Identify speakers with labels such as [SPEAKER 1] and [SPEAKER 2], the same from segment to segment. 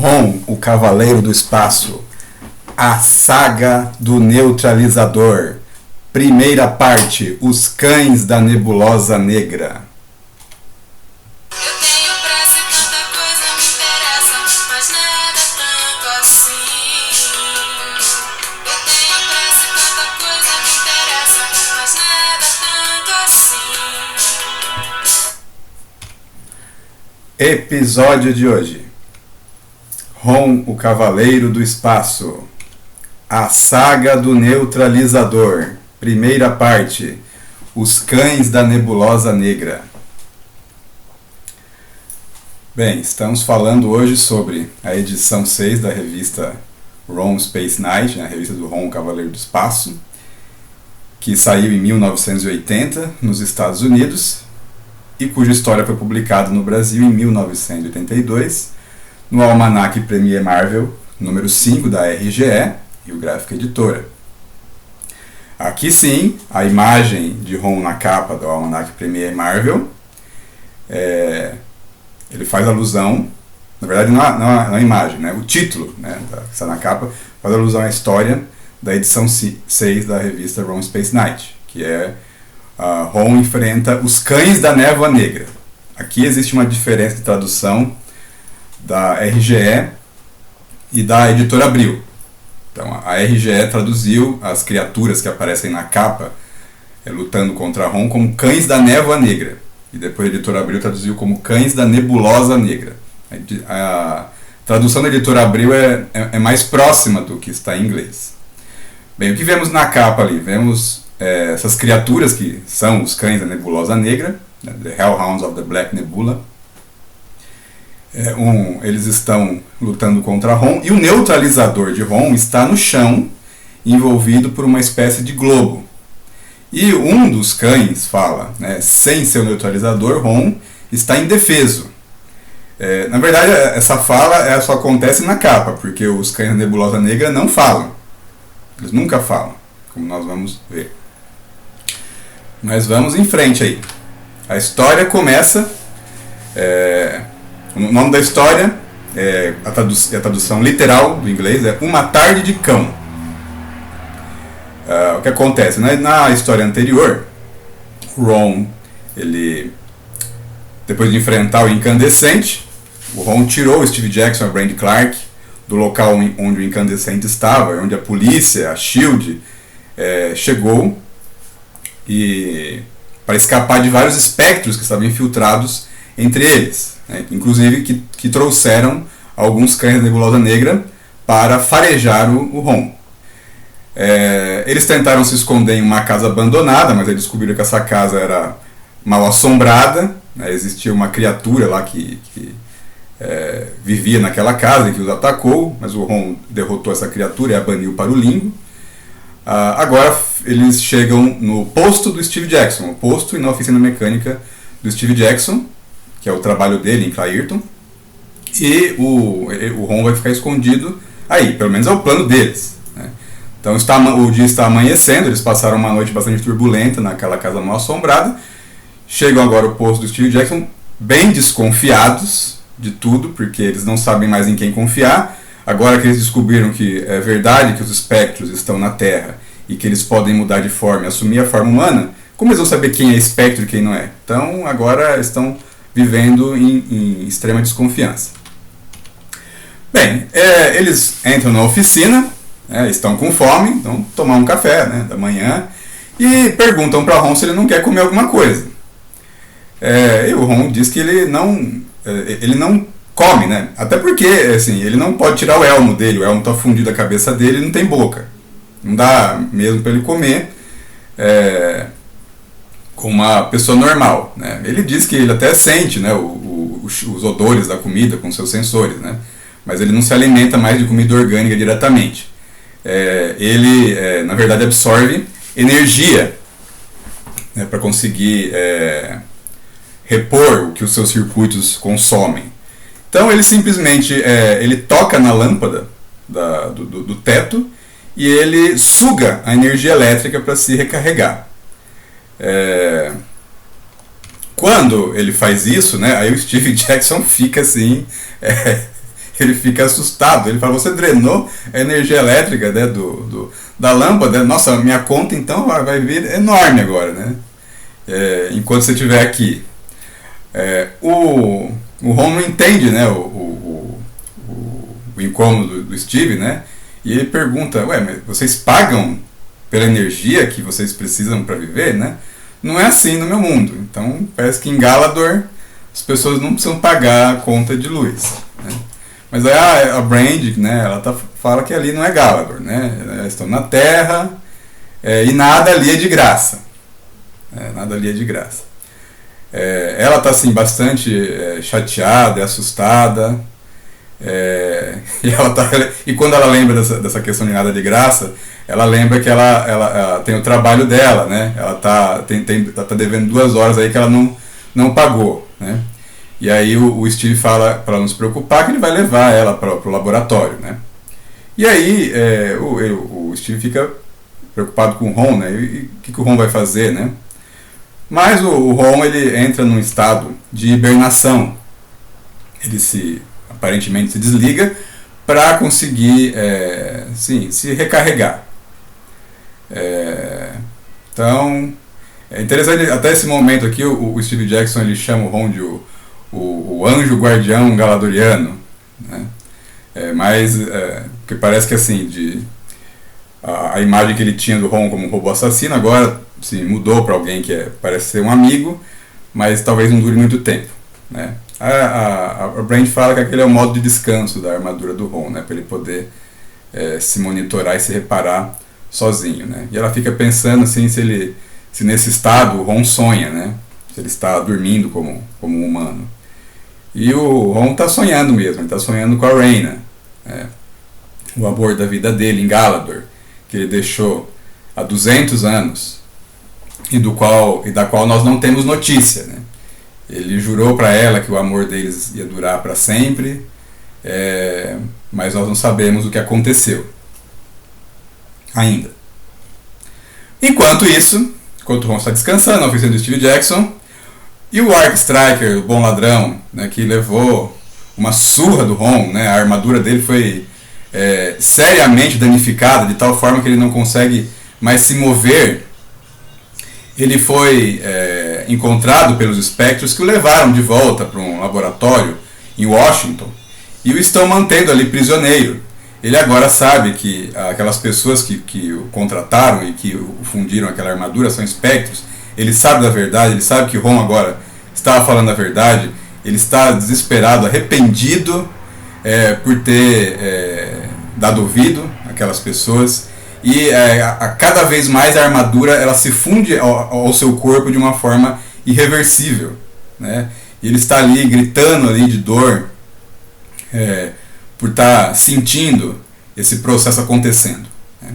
[SPEAKER 1] Ron, o Cavaleiro do Espaço. A Saga do Neutralizador. Primeira parte, Os Cães da Nebulosa Negra.
[SPEAKER 2] Eu tenho pressa e tanta coisa me interessa, mas nada tanto assim. Eu tenho pressa e tanta coisa me interessa, mas nada tanto assim.
[SPEAKER 1] Episódio de hoje. Ron, o Cavaleiro do Espaço. A Saga do Neutralizador. Primeira parte, Os Cães da Nebulosa Negra. Bem, estamos falando hoje sobre a edição 6 da revista Ron Space Knight, a revista do Ron, o Cavaleiro do Espaço, que saiu em 1980 nos Estados Unidos e cuja história foi publicada no Brasil em 1982 no Almanac Premier Marvel, número 5 da RGE e o Gráfica Editora. Aqui sim, a imagem de Ron na capa do Almanac Premier Marvel, ele faz alusão, na verdade não a imagem, né? O título, né, que está na capa, faz alusão à história da edição 6 da revista Ron Space Knight, que é Ron enfrenta os Cães da Névoa Negra. Aqui existe uma diferença de tradução da RGE e da Editora Abril. Então a RGE traduziu as criaturas que aparecem na capa lutando contra Ron como Cães da Névoa Negra. E depois a Editora Abril traduziu como Cães da Nebulosa Negra. A tradução da Editora Abril é mais próxima do que está em inglês. Bem, o que vemos na capa ali? Vemos essas criaturas que são os Cães da Nebulosa Negra, né, The Hellhounds of the Black Nebula. Eles estão lutando contra Ron e o neutralizador de Ron está no chão, envolvido por uma espécie de globo. E um dos cães fala, né, sem seu neutralizador, Ron está indefeso. Na verdade, essa fala só acontece na capa, porque os Cães da Nebulosa Negra não falam. Eles nunca falam, como nós vamos ver. Mas vamos em frente aí. A história começa... O nome da história, a tradução literal do inglês, é Uma Tarde de Cão. O que acontece? Na história anterior, Ron, depois de enfrentar o Incandescente, o Ron tirou o Steve Jackson e a Brandy Clark do local onde o Incandescente estava, onde a polícia, a SHIELD, chegou para escapar de vários espectros que estavam infiltrados entre eles, né? Inclusive que trouxeram alguns Cães da Nebulosa Negra para farejar o Ron. Eles tentaram se esconder em uma casa abandonada, mas eles descobriram que essa casa era mal assombrada, né? Existia uma criatura lá que vivia naquela casa e que os atacou, mas o Ron derrotou essa criatura e a baniu para o limbo. Agora eles chegam no posto do Steve Jackson, o posto e na oficina mecânica do Steve Jackson, que é o trabalho dele em Clayton, e o Ron vai ficar escondido aí, pelo menos é o plano deles, né? Então o dia está amanhecendo, eles passaram uma noite bastante turbulenta naquela casa mal assombrada, chegam agora ao posto do Steve Jackson bem desconfiados de tudo, porque eles não sabem mais em quem confiar. Agora que eles descobriram que é verdade que os espectros estão na Terra e que eles podem mudar de forma e assumir a forma humana, como eles vão saber quem é espectro e quem não é? Então agora estão vivendo em extrema desconfiança. Bem, eles entram na oficina, estão com fome, então tomar um café, né, da manhã, e perguntam para Ron se ele não quer comer alguma coisa. E o Ron diz que ele não come, né, até porque assim, ele não pode tirar o elmo dele, o elmo está fundido a cabeça dele e não tem boca. Não dá mesmo para ele comer como uma pessoa normal, né? Ele diz que ele até sente, né, os odores da comida com seus sensores, né? Mas ele não se alimenta mais de comida orgânica diretamente. Ele, na verdade, absorve energia, né, para conseguir repor o que os seus circuitos consomem. Então ele simplesmente ele toca na lâmpada do teto e ele suga a energia elétrica para se recarregar. Quando ele faz isso, né, aí o Steve Jackson fica assim, ele fica assustado. Ele fala: você drenou a energia elétrica, né, da lâmpada? Nossa, minha conta então vai vir enorme agora, né? Enquanto você estiver aqui. O Ron não entende, né, o incômodo do Steve, né? E ele pergunta: ué, mas vocês pagam pela energia que vocês precisam para viver, né? Não é assim no meu mundo. Então parece que em Galador as pessoas não precisam pagar a conta de luz, né? Mas aí a Brand, né, ela fala que ali não é Galador, né? Eles estão na Terra, e nada ali é de graça. Nada ali é de graça. Ela está assim, bastante chateada e assustada. E quando ela lembra dessa questão de nada de graça, ela lembra que ela tem o trabalho dela, né? Ela tá devendo 2 horas aí que ela não pagou, né? E aí o Steve fala para ela não se preocupar, que ele vai levar ela para o laboratório, né? E aí o Steve fica preocupado com o Ron, né? E o que o Ron vai fazer, né? Mas o Ron, ele entra num estado de hibernação. Ele aparentemente se desliga para conseguir se recarregar. Então é interessante, até esse momento aqui o Steve Jackson ele chama o Ron de o anjo guardião galadoriano, né? Mas que parece que assim, a imagem que ele tinha do Ron como um robô assassino agora sim, mudou para alguém que parece ser um amigo, mas talvez não dure muito tempo, né? A Brand fala que aquele é o modo de descanso da armadura do Ron, né, para ele poder se monitorar e se reparar sozinho, né? E ela fica pensando assim, se nesse estado o Ron sonha, né? Se ele está dormindo como um humano. E o Ron está sonhando mesmo, ele está sonhando com a Rhaena, o amor da vida dele em Galador, que ele deixou há 200 anos e da qual nós não temos notícia, né? Ele jurou para ela que o amor deles ia durar para sempre, mas nós não sabemos o que aconteceu ainda. Enquanto o Ron está descansando na oficina do Steve Jackson, e o Arc Striker, o bom ladrão, né, que levou uma surra do Ron, né, a armadura dele foi seriamente danificada, de tal forma que ele não consegue mais se mover. Ele foi encontrado pelos espectros que o levaram de volta para um laboratório em Washington e o estão mantendo ali prisioneiro. Ele agora sabe que aquelas pessoas que o contrataram e que o fundiram aquela armadura são espectros. Ele sabe da verdade, ele sabe que o Ron agora estava falando a verdade. Ele está desesperado, arrependido por ter dado ouvido àquelas pessoas. E a cada vez mais a armadura ela se funde ao seu corpo de uma forma irreversível, né? E ele está ali gritando ali de dor por estar sentindo esse processo acontecendo, né?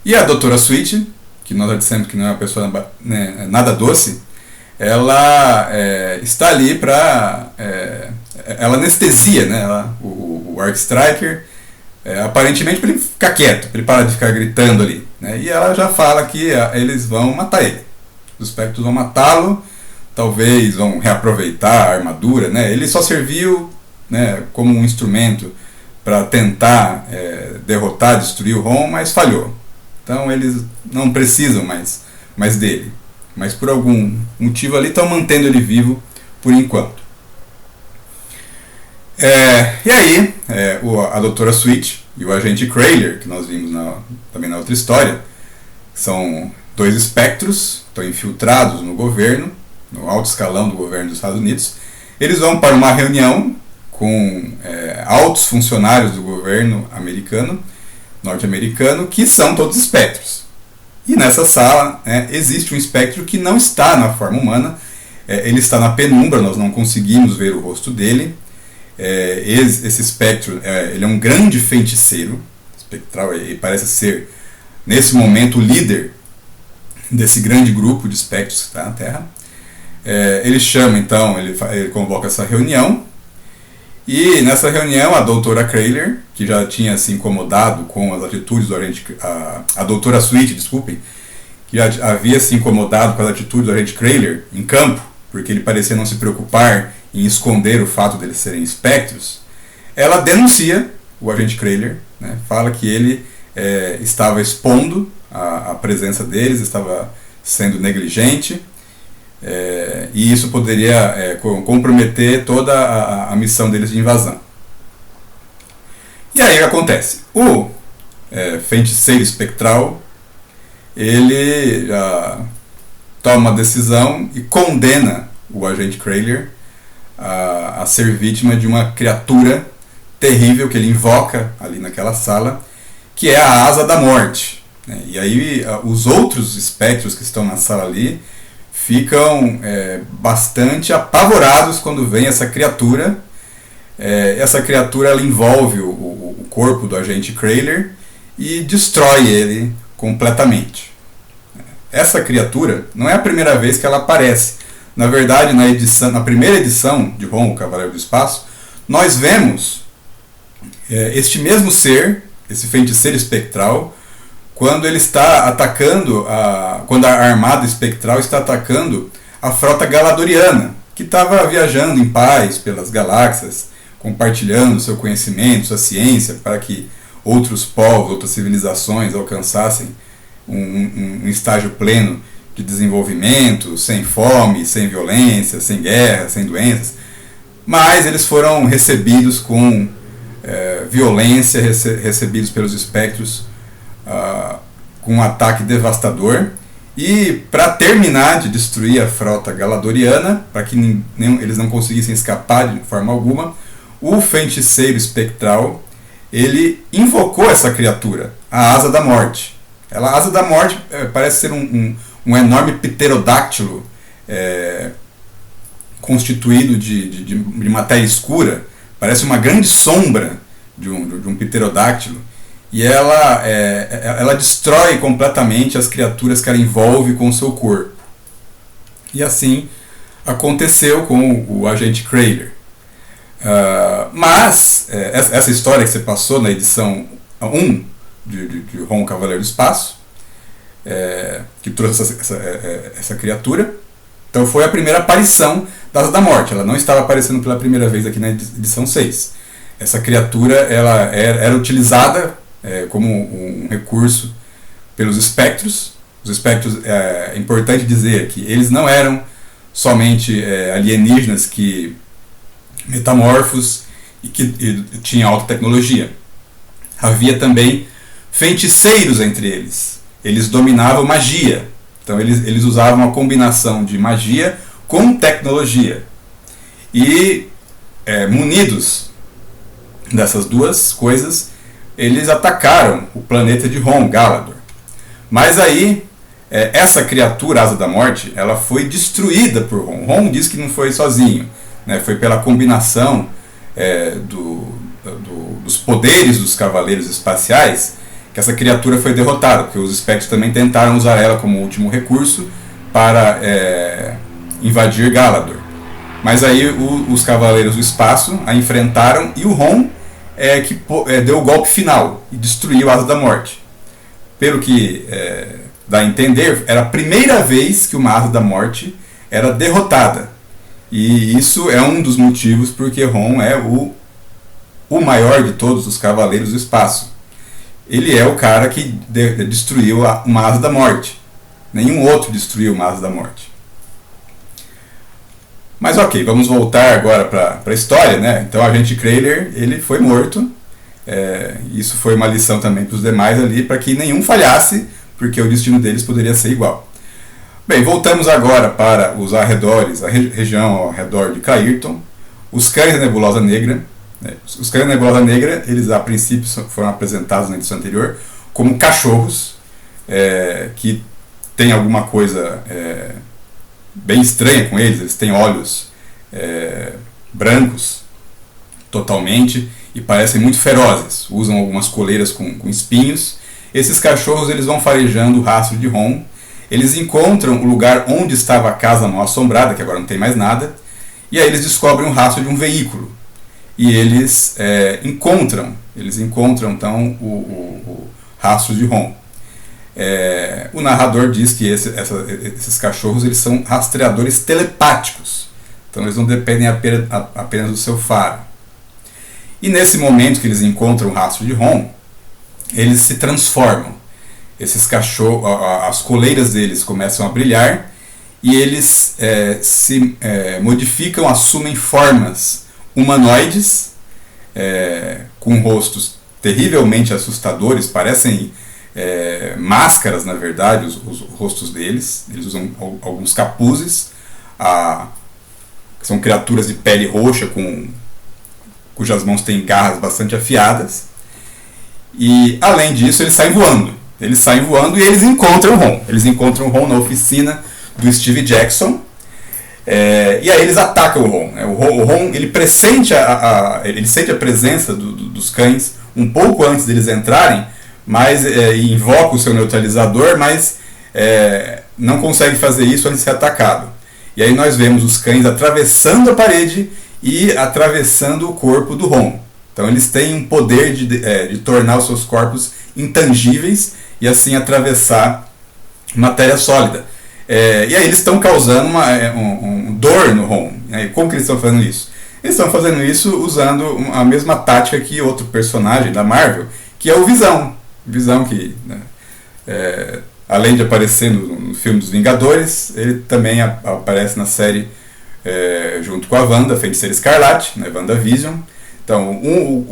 [SPEAKER 1] E a doutora Sweet, que nós já dissemos que não é uma pessoa nada doce, ela está ali para... ela anestesia, né, o Arc Striker, aparentemente para ele ficar quieto, para ele parar de ficar gritando ali, né? E ela já fala que eles vão matar ele. Os espectros vão matá-lo, talvez vão reaproveitar a armadura, né? Ele só serviu, né, como um instrumento para tentar derrotar, destruir o Ron, mas falhou. Então eles não precisam mais dele. Mas por algum motivo ali estão mantendo ele vivo por enquanto. E aí, a doutora Sweet e o agente Krayler, que nós vimos também na outra história, são 2 espectros, estão infiltrados no governo, no alto escalão do governo dos Estados Unidos. Eles vão para uma reunião com altos funcionários do governo norte-americano, que são todos espectros. E nessa sala existe um espectro que não está na forma humana, ele está na penumbra, nós não conseguimos ver o rosto dele. Esse espectro ele é um grande feiticeiro espectral, ele parece ser nesse momento o líder desse grande grupo de espectros que está na Terra. Ele chama então, ele convoca essa reunião, e nessa reunião a doutora Krayler, que já tinha se incomodado com as atitudes do agente, a doutora Sweet, desculpem, que já havia se incomodado com as atitudes do agente Krayler em campo, porque ele parecia não se preocupar em esconder o fato deles serem espectros, ela denuncia o agente Crayler, né, fala que ele estava expondo a presença deles, estava sendo negligente, e isso poderia comprometer toda a missão deles de invasão. E aí o que acontece? O feiticeiro espectral, ele já toma uma decisão e condena o agente Crayler a ser vítima de uma criatura terrível que ele invoca ali naquela sala, que é a Asa da Morte. E aí os outros espectros que estão na sala ali ficam bastante apavorados quando vem essa criatura. Essa criatura ela envolve o corpo do agente Crayler e destrói ele completamente. Essa criatura não é a primeira vez que ela aparece. Na verdade, na primeira edição de Ron, o Cavaleiro do Espaço, nós vemos este mesmo ser, esse feiticeiro espectral, quando ele está atacando, quando a armada espectral está atacando a frota galadoriana, que estava viajando em paz pelas galáxias, compartilhando seu conhecimento, sua ciência, para que outros povos, outras civilizações alcançassem um estágio pleno de desenvolvimento, sem fome, sem violência, sem guerra, sem doenças. Mas eles foram recebidos com violência, recebidos pelos espectros com um ataque devastador. E para terminar de destruir a frota galadoriana, para que eles não conseguissem escapar de forma alguma, o feiticeiro espectral ele invocou essa criatura, a Asa da Morte. A Asa da Morte parece ser um enorme pterodáctilo constituído de matéria escura, parece uma grande sombra de um pterodáctilo, e ela destrói completamente as criaturas que ela envolve com o seu corpo. E assim aconteceu com o agente Crayler. Mas essa história que você passou na edição 1 de Ron, Cavaleiro do Espaço, que trouxe essa criatura, então foi a primeira aparição da Asa da Morte. Ela não estava aparecendo pela primeira vez aqui na edição 6. Essa criatura ela era utilizada como um recurso pelos espectros. Os espectros, é importante dizer que eles não eram somente alienígenas metamorfos e que tinham alta tecnologia. Havia também feiticeiros entre eles. Eles dominavam magia. Então eles usavam uma combinação de magia com tecnologia. E munidos dessas duas coisas, eles atacaram o planeta de Ron, Galador. Mas aí, essa criatura, Asa da Morte, ela foi destruída por Ron. Ron diz que não foi sozinho, né? Foi pela combinação dos poderes dos cavaleiros espaciais que essa criatura foi derrotada, porque os espectros também tentaram usar ela como último recurso para invadir Galador. Mas aí os cavaleiros do espaço a enfrentaram e o Ron que deu o golpe final e destruiu a Asa da Morte. Pelo que dá a entender, era a primeira vez que uma Asa da Morte era derrotada. E isso é um dos motivos porque Ron é o maior de todos os cavaleiros do espaço. Ele é o cara que destruiu uma Asa da Morte. Nenhum outro destruiu uma Asa da Morte. Mas ok, vamos voltar agora para a história, né? Então, o agente Crayler, ele foi morto. Isso foi uma lição também para os demais ali, para que nenhum falhasse, porque o destino deles poderia ser igual. Bem, voltamos agora para os arredores, a região ao redor de Cairton. Os Cães da Nebulosa Negra. Os Cães da Nebulosa Negra, eles a princípio foram apresentados na edição anterior como cachorros que tem alguma coisa bem estranha com eles. Eles têm olhos brancos totalmente e parecem muito ferozes. Usam algumas coleiras com espinhos. Esses cachorros eles vão farejando o rastro de Ron. Eles encontram o lugar onde estava a casa mal assombrada, que agora não tem mais nada, e aí eles descobrem o rastro de um veículo. E eles encontram então o rastro de Ron. O narrador diz que esses cachorros eles são rastreadores telepáticos, então eles não dependem apenas do seu faro. E nesse momento que eles encontram o rastro de Ron, eles se transformam. Esses cachorros, as coleiras deles começam a brilhar e eles se modificam, assumem formas humanoides, com rostos terrivelmente assustadores, parecem máscaras, na verdade, os rostos deles. Eles usam alguns capuzes, que são criaturas de pele roxa, cujas mãos têm garras bastante afiadas. E, além disso, eles saem voando. E eles encontram o Ron. Eles encontram o Ron na oficina do Steve Jackson. E aí eles atacam o Ron. O Ron ele ele sente a presença dos cães um pouco antes deles entrarem, mas invoca o seu neutralizador, mas não consegue fazer isso antes de ser atacado. E aí nós vemos os cães atravessando a parede e atravessando o corpo do Ron. Então eles têm um poder de tornar os seus corpos intangíveis e assim atravessar matéria sólida. E aí eles estão causando um dor no Ron. Como que eles estão fazendo isso? Eles estão fazendo isso usando a mesma tática que outro personagem da Marvel, que é o Visão. Visão que, além de aparecer no filme dos Vingadores, ele também aparece na série junto com a Wanda, Feiticeira Escarlate, né, WandaVision. Então,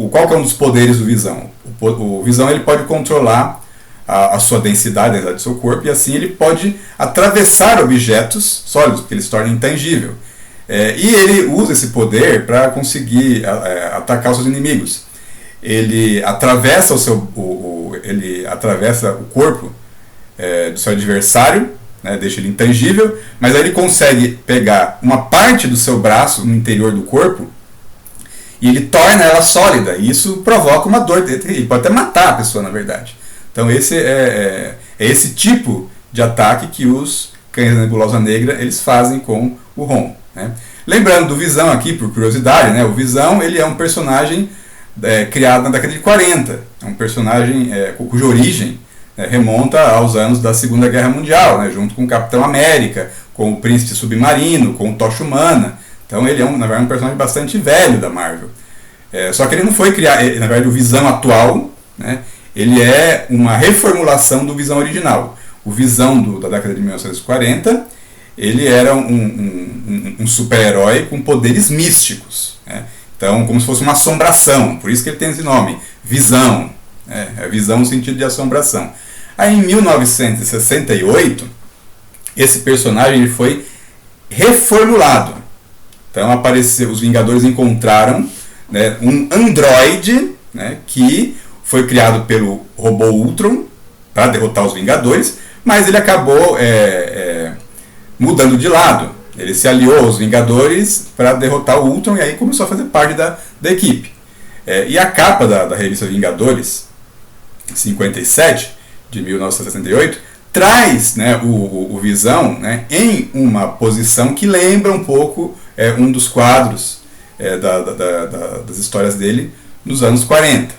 [SPEAKER 1] qual que é um dos poderes do Visão? O Visão ele pode controlar a sua densidade dentro do seu corpo, e assim ele pode atravessar objetos sólidos, porque ele se torna intangível. E ele usa esse poder para conseguir atacar os seus inimigos. Ele atravessa ele atravessa o corpo do seu adversário, né, deixa ele intangível, mas aí ele consegue pegar uma parte do seu braço no interior do corpo e ele torna ela sólida, e isso provoca uma dor, ele pode até matar a pessoa, na verdade. Então esse é esse tipo de ataque que os Cães da Nebulosa Negra eles fazem com o Ron, né? Lembrando do Visão aqui, por curiosidade, né, o Visão ele é um personagem criado na década de 40, é um personagem cuja origem remonta aos anos da Segunda Guerra Mundial, né, junto com o Capitão América, com o Príncipe Submarino, com o Tocha Humana. Então ele é na verdade um personagem bastante velho da Marvel. Só que ele não foi criado, na verdade o Visão atual, né, ele é uma reformulação do Visão original. O Visão da década de 1940, ele era um super-herói com poderes místicos, né? Então, como se fosse uma assombração, por isso que ele tem esse nome, Visão. Visão no sentido de assombração. Aí em 1968, esse personagem ele foi reformulado. Então os Vingadores encontraram, né, um androide, né, que foi criado pelo robô Ultron para derrotar os Vingadores, mas ele acabou mudando de lado. Ele se aliou aos Vingadores para derrotar o Ultron e aí começou a fazer parte da equipe. E a capa da revista Vingadores 57, de 1968, traz, né, o Visão, né, em uma posição que lembra um pouco um dos quadros das histórias dele nos anos 40.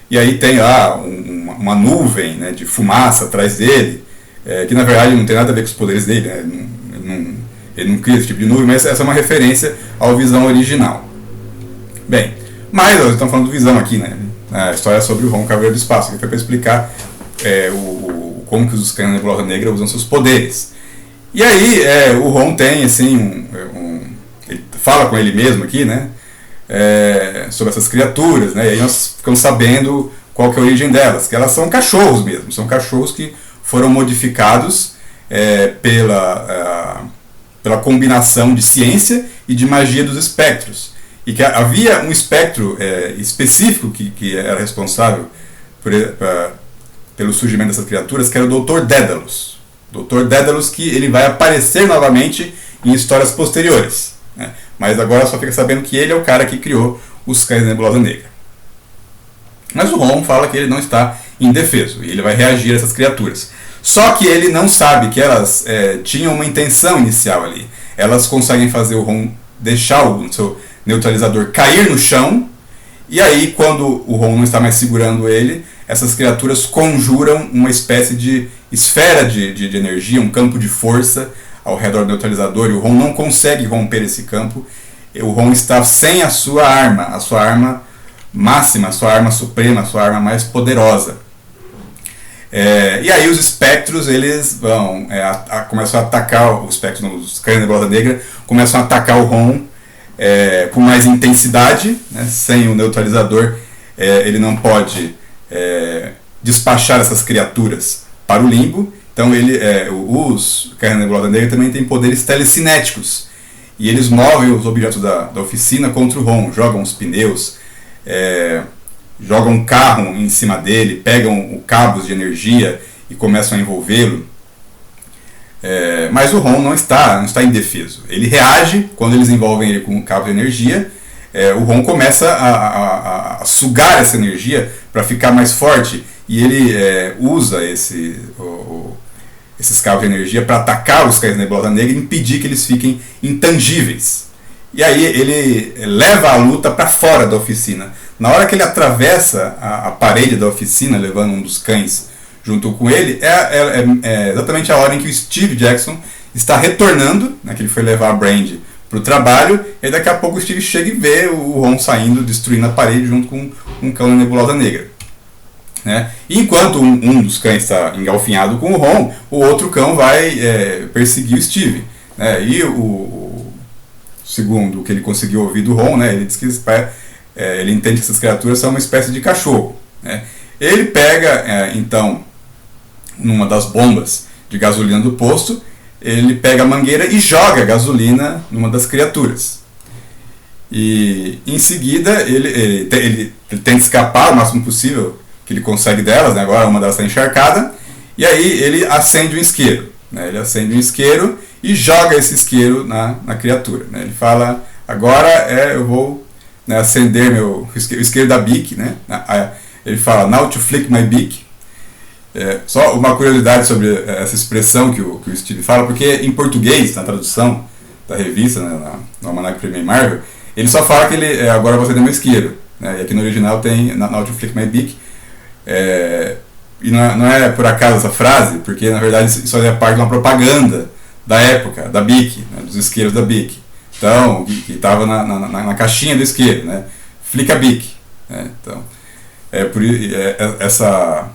[SPEAKER 1] E aí tem lá uma nuvem, né, de fumaça atrás dele, que na verdade não tem nada a ver com os poderes dele, né? Ele não cria esse tipo de nuvem, mas essa é uma referência ao Visão original. Bem, mas nós estamos falando do Visão aqui, né? A história sobre o Ron Cavaleiro do Espaço, que foi para explicar como que os Cães da Nebulosa Negra usam seus poderes. E aí o Ron tem assim ele fala com ele mesmo aqui, né? Sobre essas criaturas, né? E aí nós ficamos sabendo qual que é a origem delas, que elas são cachorros mesmo, são cachorros que foram modificados pela combinação de ciência e de magia dos espectros, e que havia um espectro específico que era responsável pelo surgimento dessas criaturas, que era o Dr. Daedalus. Dr. Daedalus, que ele vai aparecer novamente em histórias posteriores, né? Mas agora só fica sabendo que ele é o cara que criou os Cães da Nebulosa Negra. Mas o Ron fala que ele não está indefeso e ele vai reagir a essas criaturas. Só que ele não sabe que elas tinham uma intenção inicial ali. Elas conseguem fazer o Ron deixar o seu neutralizador cair no chão, e aí quando o Ron não está mais segurando ele, essas criaturas conjuram uma espécie de esfera de energia, um campo de força ao redor do neutralizador, e o Ron não consegue romper esse campo, o Ron está sem a sua arma máxima, a sua arma suprema, a sua arma mais poderosa. E aí os espectros, eles vão começam a atacar os espectros, os Cães da Nebulosa Negra começam a atacar o Ron com mais intensidade, né? Sem o neutralizador ele não pode despachar essas criaturas para o limbo. Então os Cães da Nebulosa Negra também têm poderes telecinéticos, e eles movem os objetos da oficina contra o Ron, jogam os pneus, jogam um carro em cima dele, pegam cabos de energia e começam a envolvê-lo. Mas o Ron não está indefeso. Ele reage quando eles envolvem ele com um cabo de energia. O Ron começa a sugar essa energia para ficar mais forte, e ele usa esses cabos de energia para atacar os Cães da Nebulosa Negra e impedir que eles fiquem intangíveis. E aí ele leva a luta para fora da oficina. Na hora que ele atravessa a parede da oficina, levando um dos cães junto com ele, é exatamente a hora em que o Steve Jackson está retornando, né, que ele foi levar a Brand para o trabalho, e daqui a pouco o Steve chega e vê o Ron saindo, destruindo a parede junto com um cão da Nebulosa Negra. Né? E enquanto um dos cães está engalfinhado com o Ron, o outro cão vai perseguir o Steve. Né? E segundo o que ele conseguiu ouvir do Ron, né, ele diz que ele entende que essas criaturas são uma espécie de cachorro. Né? Ele pega, então, numa das bombas de gasolina do posto, ele pega a mangueira e joga a gasolina numa das criaturas. E em seguida ele tenta escapar o máximo possível que ele consegue delas, né? Agora uma delas está encharcada, e aí ele acende um isqueiro. Né? Ele acende um isqueiro e joga esse isqueiro na criatura. Né? Ele fala, agora eu vou, né, acender o isqueiro da Bic. Né? Ele fala, now to flick my Bic. Só uma curiosidade sobre essa expressão que o Steve fala, porque em português, na tradução da revista, né, no Almanac Premium Marvel, ele só fala que ele agora você tem um isqueiro. Né? E aqui no original tem now to flick my Bic. E não é por acaso essa frase, porque na verdade isso fazia parte de uma propaganda da época, da Bic, né, dos isqueiros da Bic. Então, que estava na caixinha do isqueiro, né? Flick a Bic. Né? Então,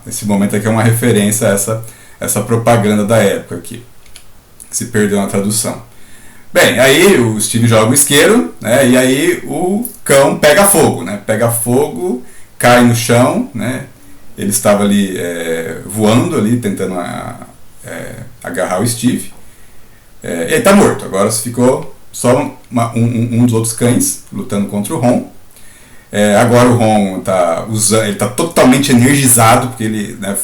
[SPEAKER 1] esse momento aqui é uma referência a essa propaganda da época aqui, que se perdeu na tradução. Bem, aí o Steve joga o isqueiro, né, e aí o cão pega fogo, né, cai no chão, né, ele estava ali voando, ali, tentando agarrar o Steve, e ele está morto. Agora ficou só um dos outros cães lutando contra o Ron. Agora o Ron está totalmente energizado, porque ele, né,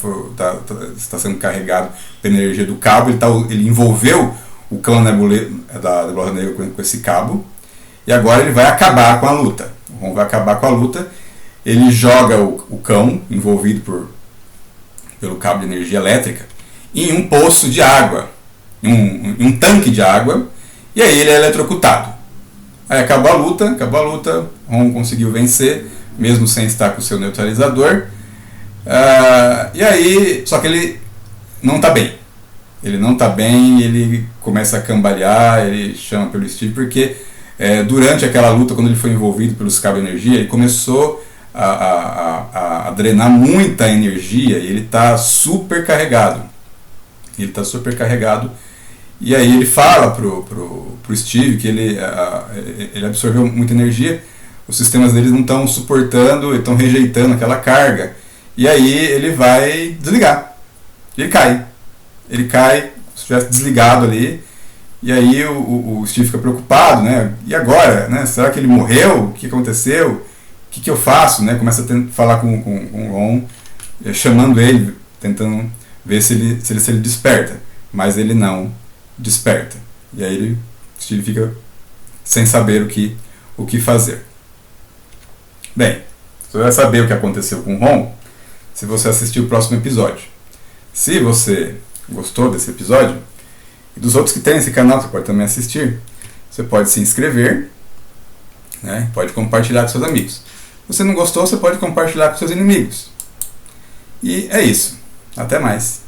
[SPEAKER 1] está sendo carregado pela energia do cabo. Ele envolveu o cão da Nebulosa Negra com esse cabo, e agora ele vai acabar com a luta. O Ron vai acabar com a luta. Ele joga o cão, envolvido pelo cabo de energia elétrica, em um poço de água, em um tanque de água, e aí ele é eletrocutado. Aí acabou a luta, Ron conseguiu vencer, mesmo sem estar com o seu neutralizador. E aí, só que ele não está bem. Ele começa a cambalear, ele chama pelo Steve, porque durante aquela luta, quando ele foi envolvido pelos cabos de energia, ele começou a drenar muita energia, e ele está super carregado. E aí ele fala pro Steve que ele absorveu muita energia, os sistemas deles não estão suportando, estão rejeitando aquela carga, e aí ele vai desligar. Ele cai, se tivesse desligado ali, e aí o Steve fica preocupado, né? E agora, né? Será que ele morreu? O que aconteceu? O que eu faço? Né? Começa a falar com o Ron, chamando ele, tentando ver se ele desperta, mas ele não desperta. E aí o Steve fica sem saber o que fazer. Bem, você vai saber o que aconteceu com o Ron se você assistir o próximo episódio. Se você gostou desse episódio e dos outros que tem nesse canal, você pode também assistir. Você pode se inscrever, né? Pode compartilhar com seus amigos. Se você não gostou, você pode compartilhar com seus inimigos. E é isso. Até mais.